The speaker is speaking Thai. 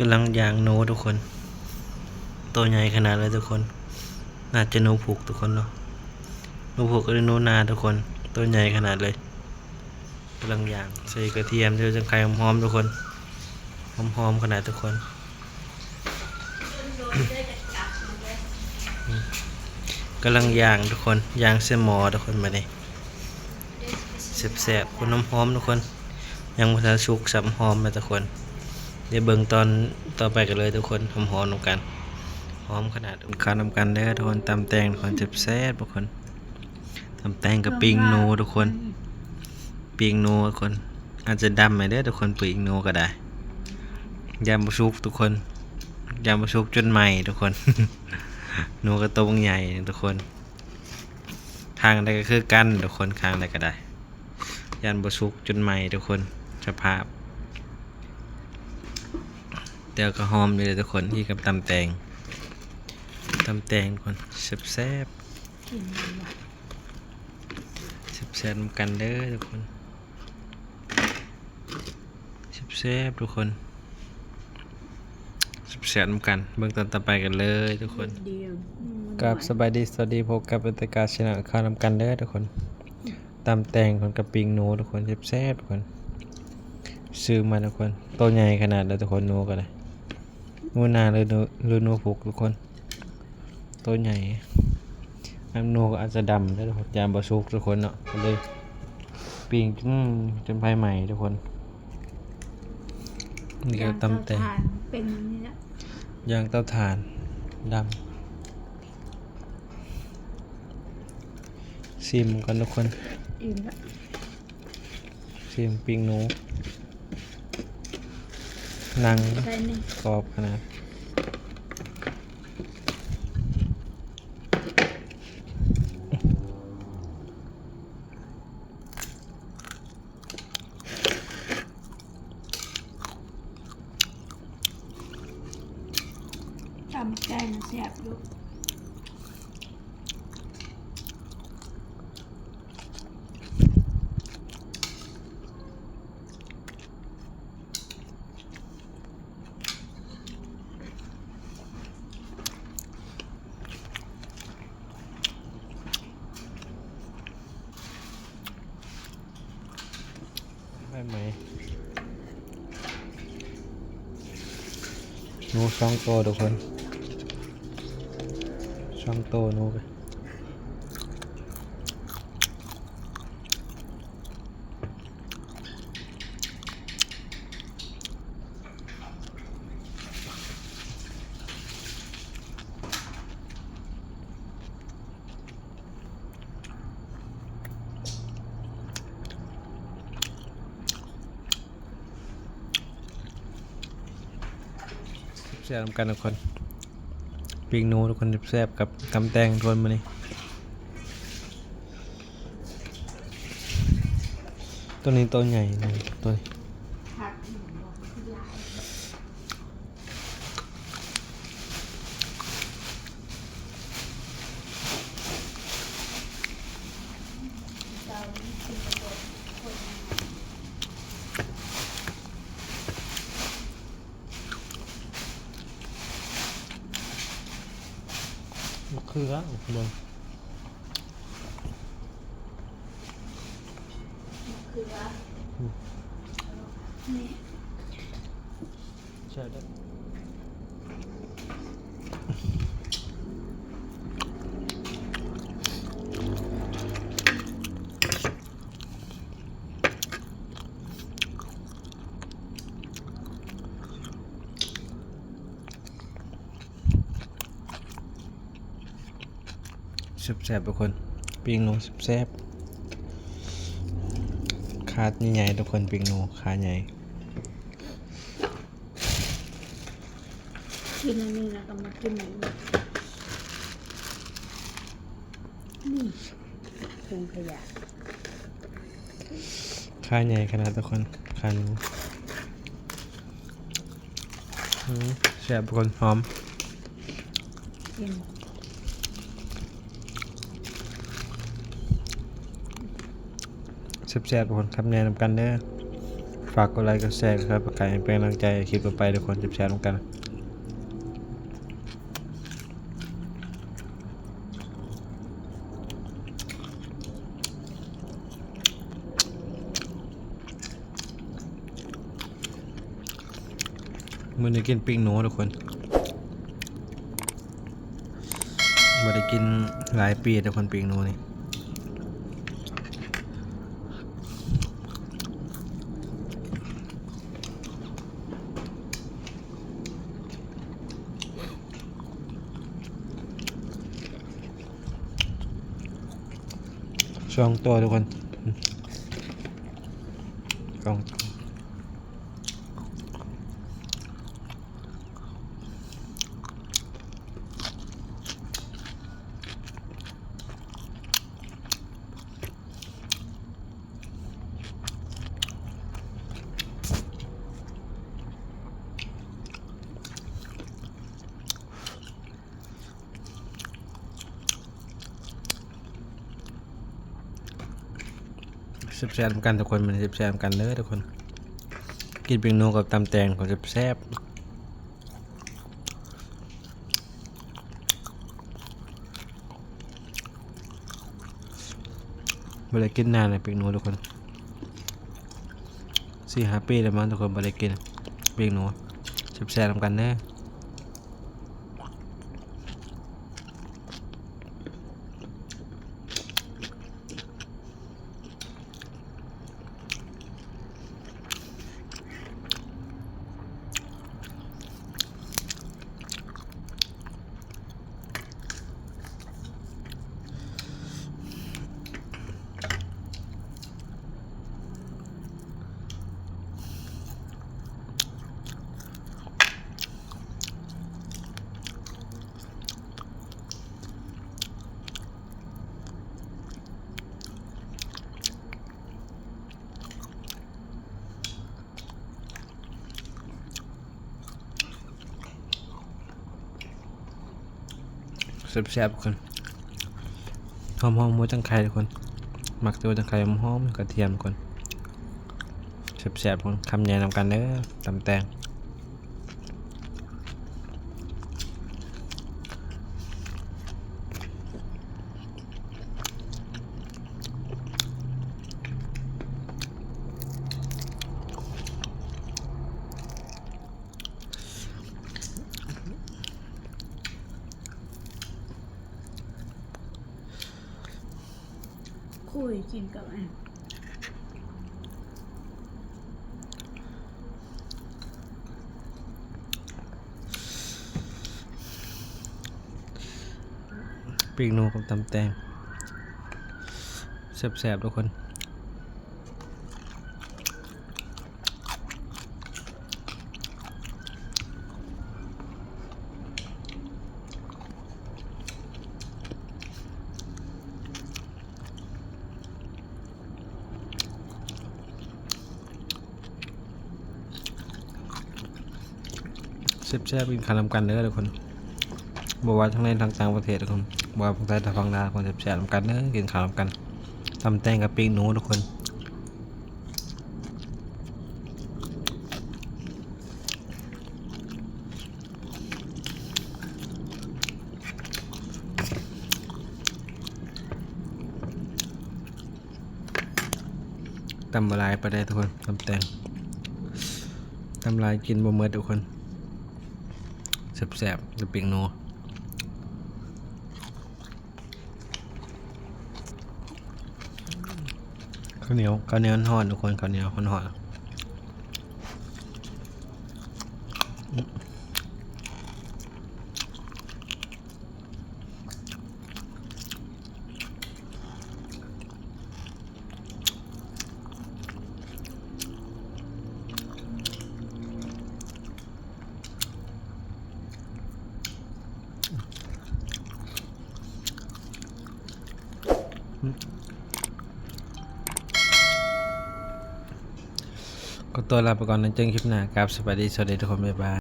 ำลังย่างหนูทุกคนตัวใหญ่ขนาดเลยทุกคนน่าจะหนูผูกทุกคนเนาะหนูผูกก็ได้หนูนาทุกคนตัวใหญ่ขนาดเลยกำลังย่างใส่กระเทียมเดี๋ยวจะไข่หอมๆทุกคนหอมๆขนาดทุกคนกำลังย่างทุกคนย่างเส้นหมอทุกคนมาเลยแซ่บๆคนน้ำหอมทุกคนยังมาทานสุกสับหอมมาทุกคนเดี๋ยวเบิ่งตอนต่อไปกันเลยทุกคนหอมๆนำกันหอมขนาดข้าวนำกันเด้อทุกคนตำแตงทุกคนแซ่บๆทุกคนตำแตงกับปิ้งหนูทุกคนปิ้งหนูทุกคนอาจจะดำไปเด้อทุกคนปิ้งหนูก็ได้ยำบะซุกทุกคนยำบะซุกจนใหม่ทุกคน หนูกระตงใหญ่ทุกคนทางใดก็คือกันทุกคนทางใดก็ได้ยันบะซุกจนใหม่ทุกคนสภาพเดี๋ยวก็หอมอยู่เลยทุกคนที่กับตำแตงทุกคนแซ่บๆกันเด้อทุกคนแซ่บทุกคนแซ่บกันเบื้องต้นต่อไปกันเลยทุกคนกับสบายดีสวัสดีพบกับบรรยากาศชนะข้าวนำกันเด้อทุกคนตำแตงคนกับปิงหนูทุกคนแซ่บทุกคนซื้อมาทุกคนตัวใหญ่ขนาดเลยทุกคนหนูกันเลยหนูนาหรือหนูผูกทุกคนตัวใหญ่น้ำหนูก็อาจจะดำได้ทุกคนยามบะซุกทุกคนเนาะเลยปิงจนไฟใหม่ทุกคนนี่ก็ตำแตงเป็นนี่แหละย่างเตาถ่านดำซิมกันทุกคนซิมปิ้งหนูนังกรอบขนาดทำใจมันแสบอยู่ได้ไหมหนู2 ตัวทุกคน2 ตัวหนูไปแซ่บกันทุกคนปิ้งหนูทุกคนแซ่บกับตำแตงทุกคนมานี่ตัวนี้ตัวใหญ่หนึ่งตัวนี้มะเขือเบิ่งนี่ใช่ได้แซ่บๆทุกคนปิ้งหนูแซ่บขาใหญ่ๆทุกคนปิ้งหนูขาใหญ่กินอันนี้นะก็มากินอันนี้นี่ถุงขยะขาใหญ่ขนาดทุกคนขาหนูแซ่บทุกคนหอมกินแซ่บๆทุกคนครับแนะนำกันเด้อ ฝากกดไลค์กดแชร์ครับประกาศเป็นกำลังใจคลิปต่อไปทุกคนจะแชร์ร่วมกันมื้อนี้กินปิ้งหนูทุกคนบ่ได้กินหลายปีทุกคนปิ้งหนูนี่ช่องตัวทุกคนช่องแซ่บๆกันทุกคนมันแซ่บๆกันเลยทุกคนกินปิ้งหนูกับตำแตงของแซ่บบ่ได้กินนานเลยปิ้งหนูทุกคน4-5 ปีแล้วมั้งทุกคนบ่ได้กินปิ้งหนูแซ่บๆกันเด้อแซ่บๆทุกคนหอมๆหมูจังไข่ทุกคนมักตัวจังไข่หอมๆกระเทียมทุกคนแซ่บๆทุกคนคำใหญ่นำกันเด้อตำแตงคุยกินกับอัน ปิ้งหนูกับตำแตงแซ่บๆทุกคนแซ่บๆกินข้าวนำกันเด้อทุกคนบอกว่าทั้งในทั้งต่างประเทศทุกคนบอกว่าฝั่งไทยทั้งฝั่งลาวคนแซ่บๆนำกันเด้อกินข้าวนำกันตำแตงกับปิ้งหนูทุกคนตำลายไปได้ทุกคนตำแตงตำลายกินบ่หมดทุกคนแซ่บๆกับปิ้งหนูข้าวเหนียวห่อนทุกคนข้าวเหนียวห่อนก็ตัวลาไปก่อนนะเจอกันคลิปหน้าครับสวัสดีทุกคนบ๊ายบาย